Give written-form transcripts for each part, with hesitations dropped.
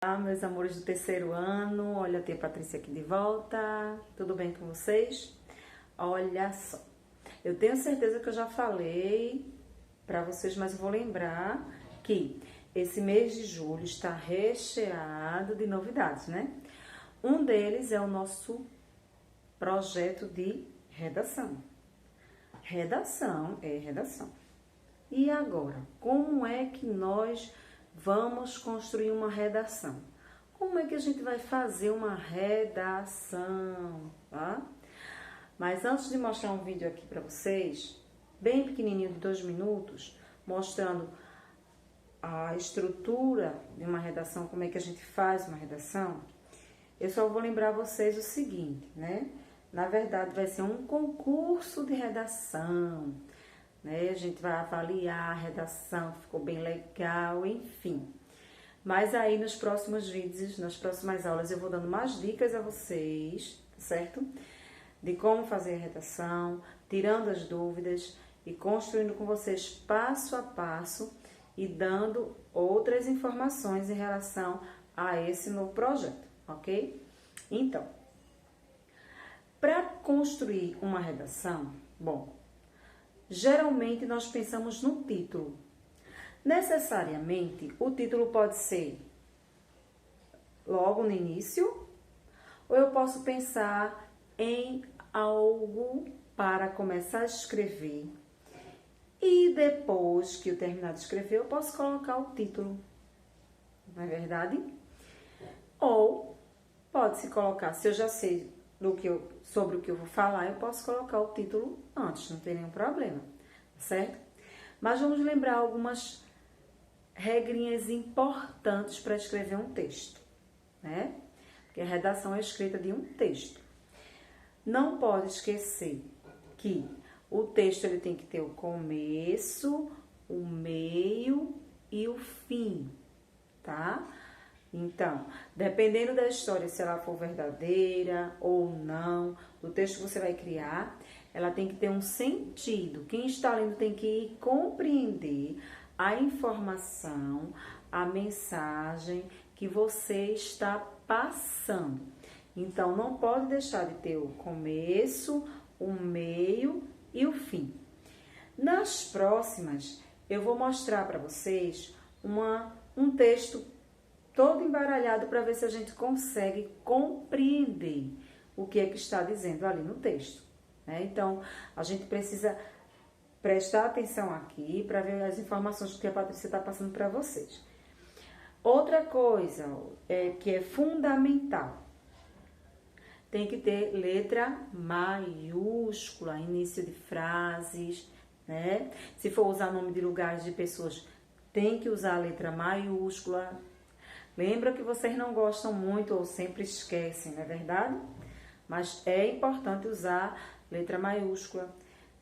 Olá, meus amores do terceiro ano. Olha, a tia Patrícia aqui de volta. Tudo bem com vocês? Olha só, eu tenho certeza que eu já falei para vocês, mas eu vou lembrar que esse mês de julho está recheado de novidades, né? Um deles é o nosso projeto de redação. Redação é redação. E agora, como é que nós vamos construir uma redação? Como é que a gente vai fazer uma redação, tá? Mas antes de mostrar um vídeo aqui para vocês, bem pequenininho de 2 minutos, mostrando a estrutura de uma redação, como é que a gente faz uma redação, eu só vou lembrar vocês o seguinte, né? Na verdade, vai ser um concurso de redação, né? A gente vai avaliar a redação, ficou bem legal, enfim. Mas aí nos próximos vídeos, nas próximas aulas, eu vou dando mais dicas a vocês, certo? De como fazer a redação, tirando as dúvidas e construindo com vocês passo a passo e dando outras informações em relação a esse novo projeto, ok? Então, para construir uma redação, bom, geralmente nós pensamos no título. Necessariamente, o título pode ser logo no início, ou eu posso pensar em algo para começar a escrever. E depois que eu terminar de escrever, eu posso colocar o título. Não é verdade? Ou pode-se colocar, se eu já sei sobre o que eu vou falar, eu posso colocar o título antes, não tem nenhum problema, certo? Mas vamos lembrar algumas regrinhas importantes para escrever um texto, né? Porque a redação é escrita de um texto. Não pode esquecer que o texto ele tem que ter o começo, o meio e o fim, tá? Então, dependendo da história, se ela for verdadeira ou não, o texto que você vai criar, ela tem que ter um sentido. Quem está lendo tem que compreender a informação, a mensagem que você está passando. Então, não pode deixar de ter o começo, o meio e o fim. Nas próximas, eu vou mostrar para vocês um texto todo embaralhado para ver se a gente consegue compreender o que é que está dizendo ali no texto, né? Então, a gente precisa prestar atenção aqui para ver as informações que a Patrícia está passando para vocês. Outra coisa que é fundamental, tem que ter letra maiúscula, início de frases, né? Se for usar nome de lugares de pessoas, tem que usar a letra maiúscula. Lembra que vocês não gostam muito ou sempre esquecem, não é verdade? Mas é importante usar letra maiúscula.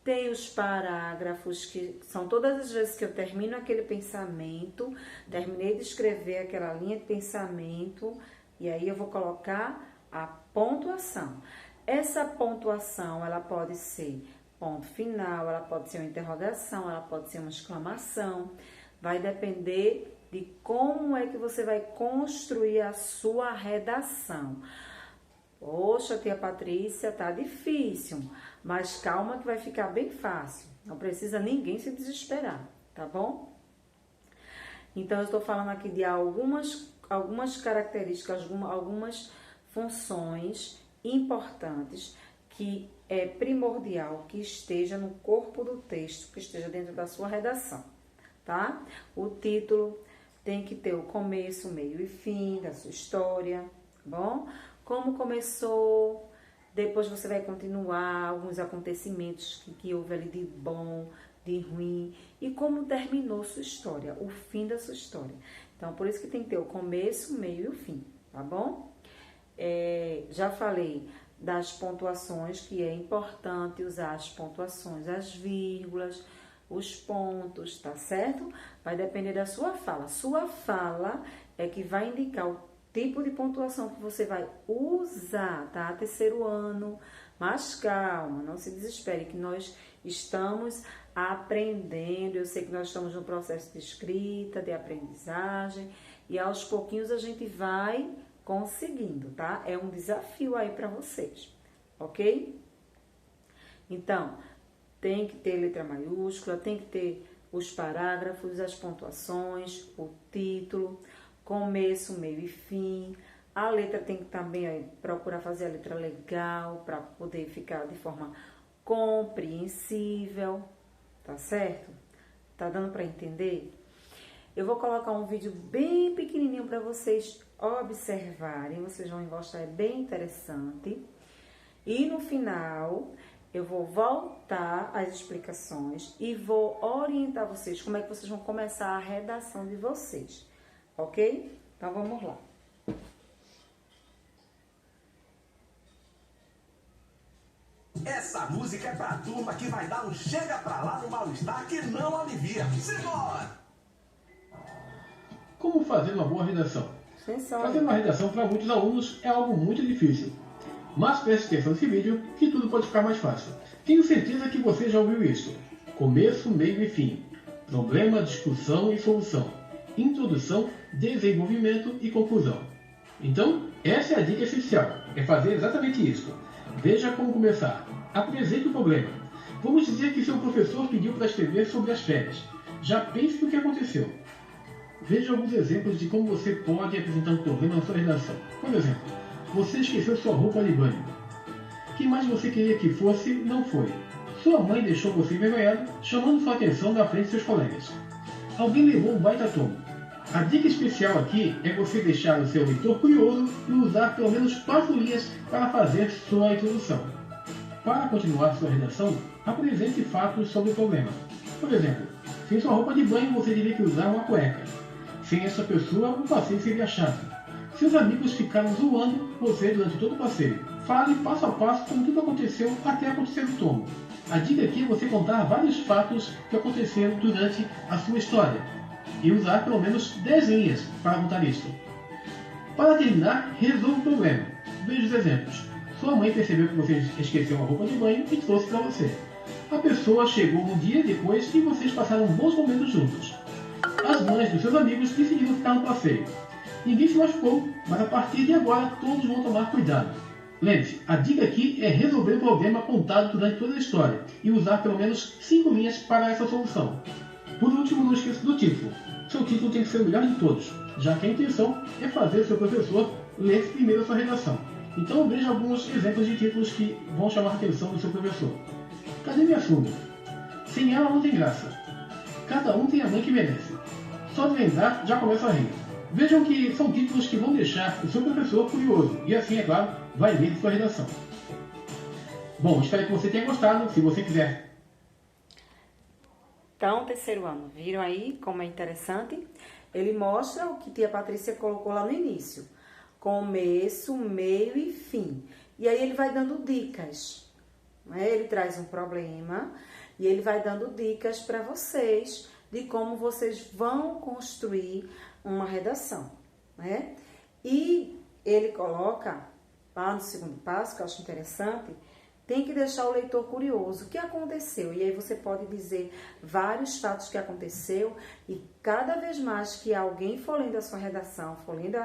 Tem os parágrafos, que são todas as vezes que eu termino aquele pensamento, terminei de escrever aquela linha de pensamento, e aí eu vou colocar a pontuação. Essa pontuação, ela pode ser ponto final, ela pode ser uma interrogação, ela pode ser uma exclamação, vai depender de como é que você vai construir a sua redação. Poxa, tia Patrícia, tá difícil, mas calma que vai ficar bem fácil. Não precisa ninguém se desesperar, tá bom? Então, eu estou falando aqui de algumas características, algumas funções importantes que é primordial que esteja no corpo do texto, que esteja dentro da sua redação, tá? O título tem que ter o começo, meio e fim da sua história, tá bom? Como começou, depois você vai continuar alguns acontecimentos que houve ali de bom, de ruim, e como terminou sua história, o fim da sua história. Então, por isso que tem que ter o começo, meio e o fim, tá bom? Já falei das pontuações, que é importante usar as pontuações, as vírgulas, os pontos, tá certo? Vai depender da sua fala. Sua fala é que vai indicar o tipo de pontuação que você vai usar, tá? Terceiro ano, mas calma, não se desespere, que nós estamos aprendendo. Eu sei que nós estamos no processo de escrita, de aprendizagem, E aos pouquinhos a gente vai conseguindo, tá? É um desafio aí para vocês, ok? Então, tem que ter letra maiúscula, tem que ter os parágrafos, as pontuações, o título, começo, meio e fim. A letra tem que também procurar fazer a letra legal para poder ficar de forma compreensível, tá certo? Tá dando para entender? Eu vou colocar um vídeo bem pequenininho para vocês observarem, vocês vão gostar, é bem interessante. E no final, eu vou voltar às explicações e vou orientar vocês como é que vocês vão começar a redação de vocês, ok? Então, vamos lá. Essa música é pra turma que vai dar um chega pra lá no mal-estar que não alivia. Simbora! Como fazer uma boa redação? Fazer uma redação para muitos alunos é algo muito difícil. Mas preste atenção nesse vídeo que tudo pode ficar mais fácil. Tenho certeza que você já ouviu isso. Começo, meio e fim. Problema, discussão e solução. Introdução, desenvolvimento e conclusão. Então, essa é a dica essencial. É fazer exatamente isso. Veja como começar. Apresente o problema. Vamos dizer que seu professor pediu para escrever sobre as férias. Já pense no que aconteceu. Veja alguns exemplos de como você pode apresentar um problema na sua redação. Por exemplo, você esqueceu sua roupa de banho. Quem mais você queria que fosse, não foi. Sua mãe deixou você envergonhado, chamando sua atenção na frente de seus colegas. Alguém levou um baita tombo. A dica especial aqui é você deixar o seu leitor curioso e usar pelo menos 4 linhas para fazer sua introdução. Para continuar sua redação, apresente fatos sobre o problema. Por exemplo, sem sua roupa de banho você teria que usar uma cueca. Sem essa pessoa, o passeio seria chato. Seus amigos ficaram zoando você durante todo o passeio. Fale passo a passo como tudo aconteceu até acontecer o tombo. A dica aqui é você contar vários fatos que aconteceram durante a sua história e usar pelo menos 10 linhas para contar isso. Para terminar, resolva o problema. Veja os exemplos. Sua mãe percebeu que você esqueceu uma roupa de banho e trouxe para você. A pessoa chegou um dia depois e vocês passaram bons momentos juntos. As mães dos seus amigos decidiram ficar no passeio. Ninguém se machucou, mas a partir de agora todos vão tomar cuidado. Lembre-se, a dica aqui é resolver o problema contado durante toda a história e usar pelo menos 5 linhas para essa solução. Por último, não esqueça do título. Seu título tem que ser o melhor de todos, já que a intenção é fazer o seu professor ler primeiro a sua redação. Então veja alguns exemplos de títulos que vão chamar a atenção do seu professor. Cadê minha fuga? Sem ela não tem graça. Cada um tem a mãe que merece. Só de lembrar, já começa a rir. Vejam que são títulos que vão deixar o seu professor curioso e assim, é claro, vai ler sua redação. Bom, espero que você tenha gostado. Se você quiser... Então, terceiro ano, viram aí como é interessante? Ele mostra o que tia Patrícia colocou lá no início. Começo, meio e fim. E aí ele vai dando dicas. Né? Ele traz um problema e ele vai dando dicas para vocês de como vocês vão construir uma redação, né? E ele coloca lá no segundo passo, que eu acho interessante, tem que deixar o leitor curioso. O que aconteceu? E aí você pode dizer vários fatos que aconteceu e cada vez mais que alguém for lendo a sua redação, for lendo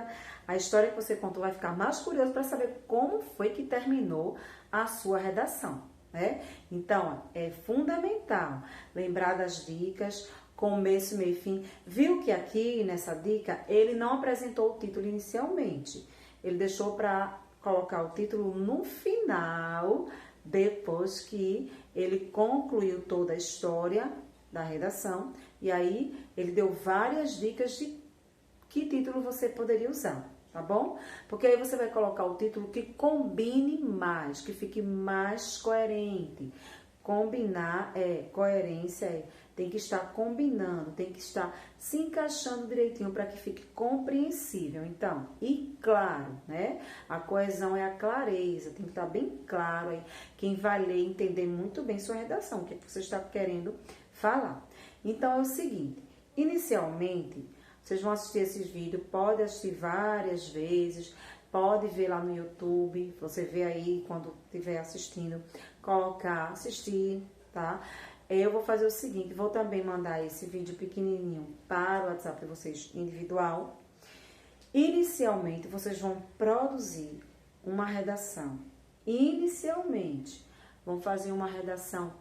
a história que você contou, vai ficar mais curioso para saber como foi que terminou a sua redação, né? Então, é fundamental lembrar das dicas, começo, meio e fim. Viu que aqui nessa dica ele não apresentou o título inicialmente. Ele deixou para colocar o título no final, depois que ele concluiu toda a história da redação. E aí ele deu várias dicas de que título você poderia usar, tá bom? Porque aí você vai colocar o título que combine mais, que fique mais coerente. Combinar coerência tem que estar combinando, tem que estar se encaixando direitinho para que fique compreensível. Então, e claro, né? A coesão é a clareza, tem que estar bem claro aí. Quem vai ler entender muito bem sua redação, o que você está querendo falar. Então, é o seguinte, inicialmente, vocês vão assistir esses vídeos, pode assistir várias vezes, pode ver lá no YouTube, você vê aí quando estiver assistindo, colocar, assistir, tá? Eu vou fazer o seguinte, vou também mandar esse vídeo pequenininho para o WhatsApp de vocês individual Inicialmente, vocês vão produzir uma redação. Inicialmente, vão fazer uma redação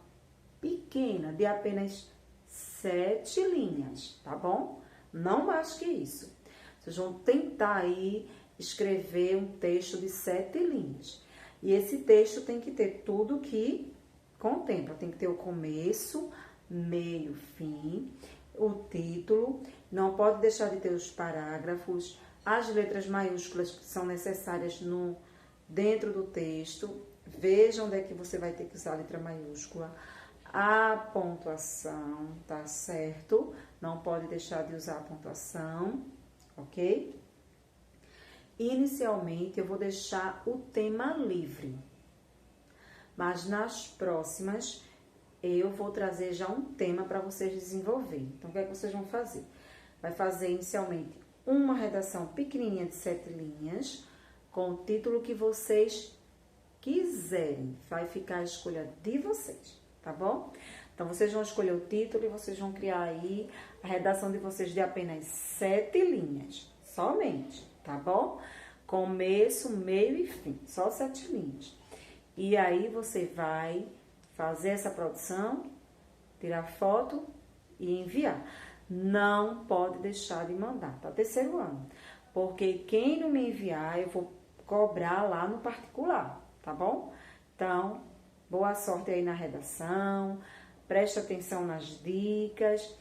pequena, de apenas 7 linhas, tá bom? Não mais que isso. Vocês vão tentar aí escrever um texto de 7 linhas. E esse texto tem que ter tudo que contempla. Tem que ter o começo, meio, fim, o título. Não pode deixar de ter os parágrafos, as letras maiúsculas que são necessárias dentro do texto. Veja onde é que você vai ter que usar a letra maiúscula. A pontuação, tá certo? Não pode deixar de usar a pontuação, ok? Inicialmente, eu vou deixar o tema livre, mas nas próximas, eu vou trazer já um tema para vocês desenvolverem. Então, o que é que vocês vão fazer? Vai fazer inicialmente uma redação pequenininha de 7 linhas, com o título que vocês quiserem. Vai ficar a escolha de vocês, tá bom? Então, vocês vão escolher o título e vocês vão criar aí a redação de vocês de apenas 7 linhas, somente, tá bom? Começo, meio e fim, só 7 linhas. E aí, você vai fazer essa produção, tirar foto e enviar. Não pode deixar de mandar para o 3º ano, porque quem não me enviar, eu vou cobrar lá no particular, tá bom? Então, boa sorte aí na redação, preste atenção nas dicas,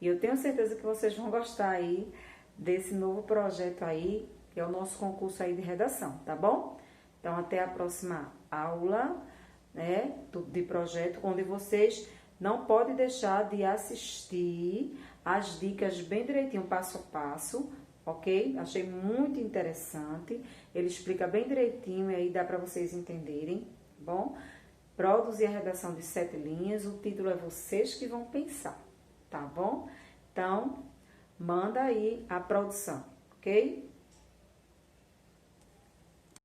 e eu tenho certeza que vocês vão gostar aí desse novo projeto aí, que é o nosso concurso aí de redação, tá bom? Então, até a próxima aula, né, de projeto, onde vocês não podem deixar de assistir as dicas bem direitinho, passo a passo, ok? Achei muito interessante, ele explica bem direitinho e aí dá para vocês entenderem, tá bom? Produzir a redação de 7 linhas, o título é vocês que vão pensar, tá bom? Então, manda aí a produção, ok?